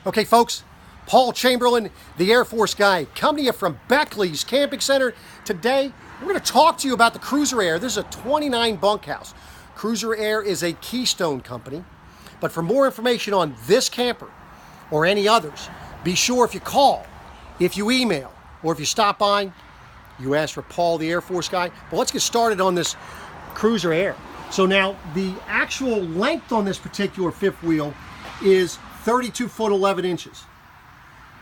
Okay, folks, Paul Chamberlain, the Air Force guy, coming to you from Beckley's Camping Center. Today, we're going to talk to you about the Cruiser Aire. This is a 29 bunkhouse. Cruiser Aire is a Keystone company. But for more information on this camper or any others, be sure if you call, if you email, or if you stop by, you ask for Paul, the Air Force guy. But let's get started on this Cruiser Aire. So now, the actual length on this particular fifth wheel is 32 foot 11 inches.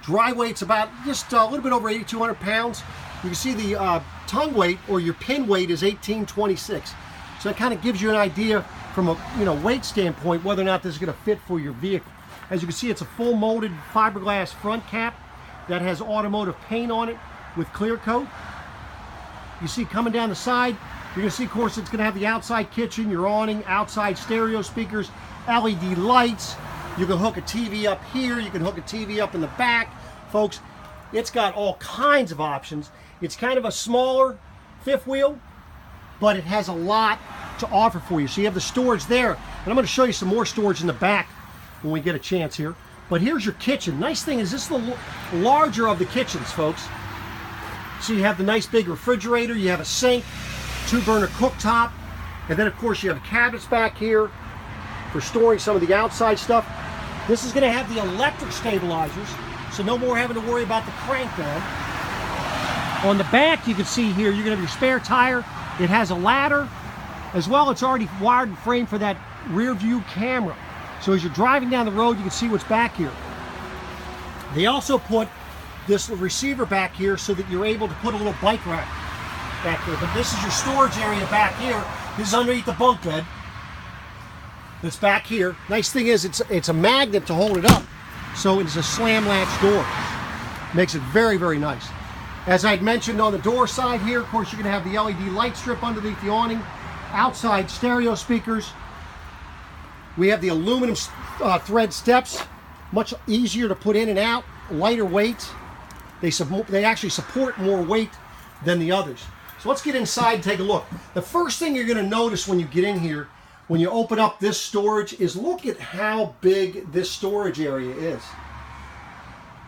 Dry weight's about just a little bit over 8,200 pounds. You can see the tongue weight or your pin weight is 1826. So that kind of gives you an idea from a weight standpoint whether or not this is going to fit for your vehicle. As you can see, it's a full molded fiberglass front cap that has automotive paint on it with clear coat. You see coming down the side, you're going to see, of course, it's going to have the outside kitchen, your awning, outside stereo speakers, LED lights. You can hook a TV up here. You can hook a TV up in the back. Folks, it's got all kinds of options. It's kind of a smaller fifth wheel, but it has a lot to offer for you. So you have the storage there. And I'm going to show you some more storage in the back when we get a chance here. But here's your kitchen. Nice thing is this is the larger of the kitchens, folks. So you have the nice big refrigerator. You have a sink, 2-burner cooktop. And then, of course, you have cabinets back here for storing some of the outside stuff. This is going to have the electric stabilizers, so no more having to worry about the crank down. On the back, you can see here, you're going to have your spare tire. It has a ladder. As well, it's already wired and framed for that rear view camera. So as you're driving down the road, you can see what's back here. They also put this receiver back here so that you're able to put a little bike rack back there. But this is your storage area back here. This is underneath the bunk bed. That's back here. Nice thing is it's a magnet to hold it up, so it's a slam latch door. Makes it very, very nice. As I'd mentioned on the door side here, of course, you're going to have the LED light strip underneath the awning, outside stereo speakers. We have the aluminum thread steps, much easier to put in and out, lighter weight. They actually support more weight than the others. So let's get inside and take a look. The first thing you're going to notice when you get in here, when you open up this storage, is look at how big this storage area is.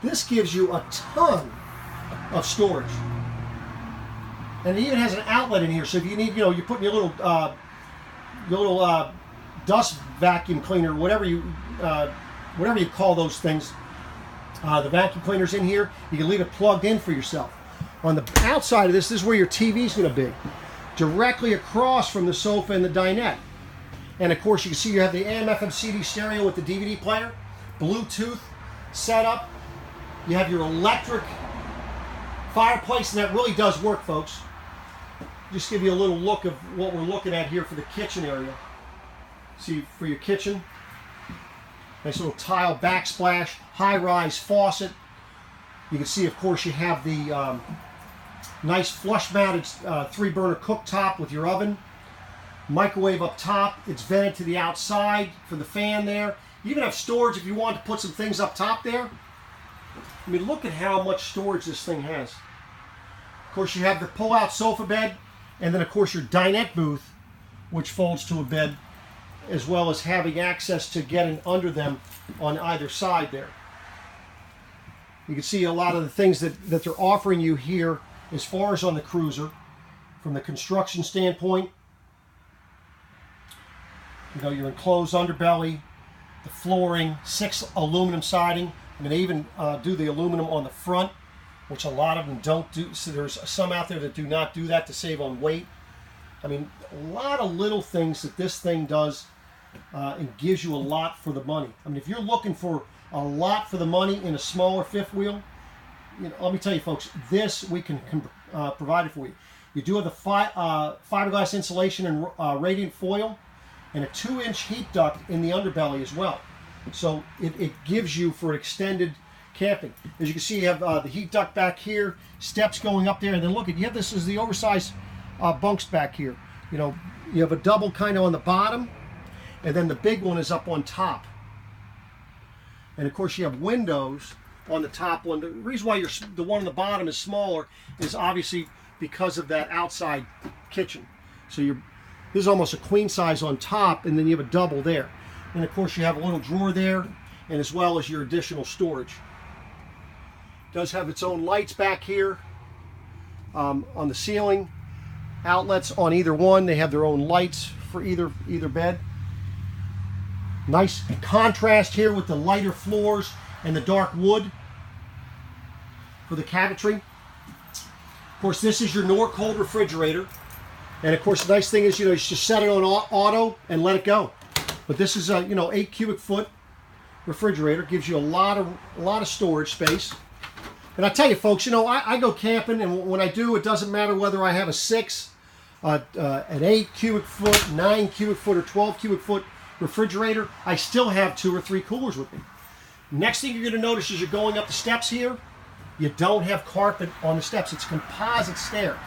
This gives you a ton of storage. And it even has an outlet in here, so if you need, you're putting your little dust vacuum cleaner, whatever you call those things, the vacuum cleaner's in here. You can leave it plugged in for yourself. On the outside of this is where your TV's going to be, directly across from the sofa and the dinette. And of course, you can see you have the AM/FM CD stereo with the DVD player, Bluetooth setup. You have your electric fireplace, and that really does work, folks. Just give you a little look of what we're looking at here for the kitchen area. See, for your kitchen, nice little tile backsplash, high-rise faucet. You can see, of course, you have the nice flush-mounted 3-burner cooktop with your oven. Microwave up top. It's vented to the outside for the fan there. You even have storage if you want to put some things up top there. I mean, look at how much storage this thing has. Of course, you have the pull-out sofa bed, and then, of course, your dinette booth, which folds to a bed, as well as having access to getting under them on either side there. You can see a lot of the things that they're offering you here as far as on the Cruiser, from the construction standpoint. Your enclosed underbelly, the flooring, 6 aluminum siding. I mean, they even do the aluminum on the front, which a lot of them don't do. So there's some out there that do not do that to save on weight. I mean, a lot of little things that this thing does and gives you a lot for the money. I mean, if you're looking for a lot for the money in a smaller fifth wheel, let me tell you, folks, this we can provide it for you. You do have the fiberglass insulation and radiant foil, and a 2-inch heat duct in the underbelly as well. So it gives you for extended camping. As you can see, you have the heat duct back here, steps going up there, and then look at, you have this is the oversized bunks back here. You have a double kind of on the bottom, and then the big one is up on top. And of course, you have windows on the top one. The reason why the one on the bottom is smaller is obviously because of that outside kitchen. So this is almost a queen size on top, and then you have a double there. And of course, you have a little drawer there. and as well as your additional storage. It does have its own lights back here on the ceiling, outlets on either one. They have their own lights for either bed. Nice contrast here with the lighter floors and the dark wood for the cabinetry. Of course, this is your Norcold refrigerator. And of course, the nice thing is, you just set it on auto and let it go. But this is a 8 cubic foot refrigerator. Gives you a lot of storage space. And I tell you, folks, I go camping, and when I do, it doesn't matter whether I have a 6, an 8 cubic foot, 9 cubic foot, or 12 cubic foot refrigerator. I still have 2 or 3 coolers with me. Next thing you're going to notice is you're going up the steps here. You don't have carpet on the steps. It's a composite stair.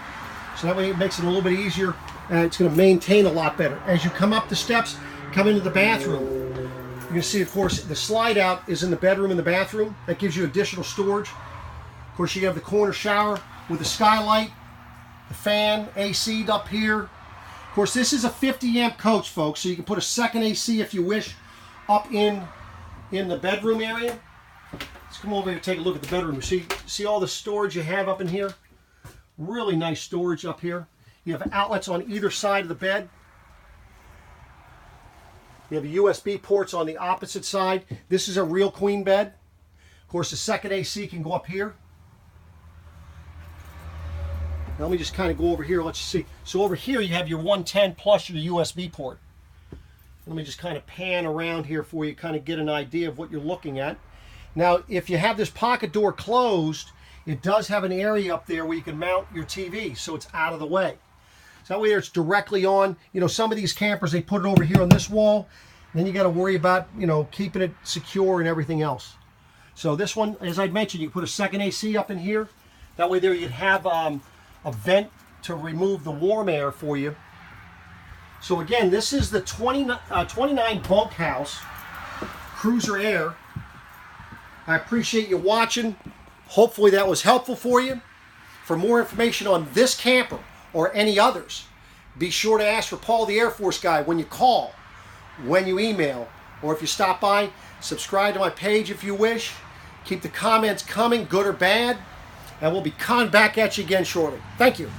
So that way it makes it a little bit easier, and it's going to maintain a lot better. As you come up the steps, come into the bathroom. You can see, of course, the slide out is in the bedroom and the bathroom. That gives you additional storage. Of course, you have the corner shower with the skylight, the fan, AC'd up here. Of course, this is a 50 amp coach, folks, so you can put a second AC if you wish up in the bedroom area. Let's come over here and take a look at the bedroom. See all the storage you have up in here? Really nice storage up here. You have outlets on either side of the bed. You have USB ports on the opposite side. This is a real queen bed. Of course, the second AC can go up here. Now let me just kind of go over here, let you see. So over here you have your 110 plus your USB port. Let me just kind of pan around here for you, kind of get an idea of what you're looking at. Now, if you have this pocket door closed, it does have an area up there where you can mount your TV, so it's out of the way. So that way it's directly on. Some of these campers, they put it over here on this wall, and then you got to worry about, keeping it secure and everything else. So this one, as I mentioned, you can put a second AC up in here. That way there you'd have a vent to remove the warm air for you. So again, this is the 29 bunkhouse Cruiser Aire. I appreciate you watching. Hopefully that was helpful for you. For more information on this camper or any others, be sure to ask for Paul the Air Force Guy when you call, when you email, or if you stop by. Subscribe to my page if you wish. Keep the comments coming, good or bad, and we'll be coming back at you again shortly. Thank you.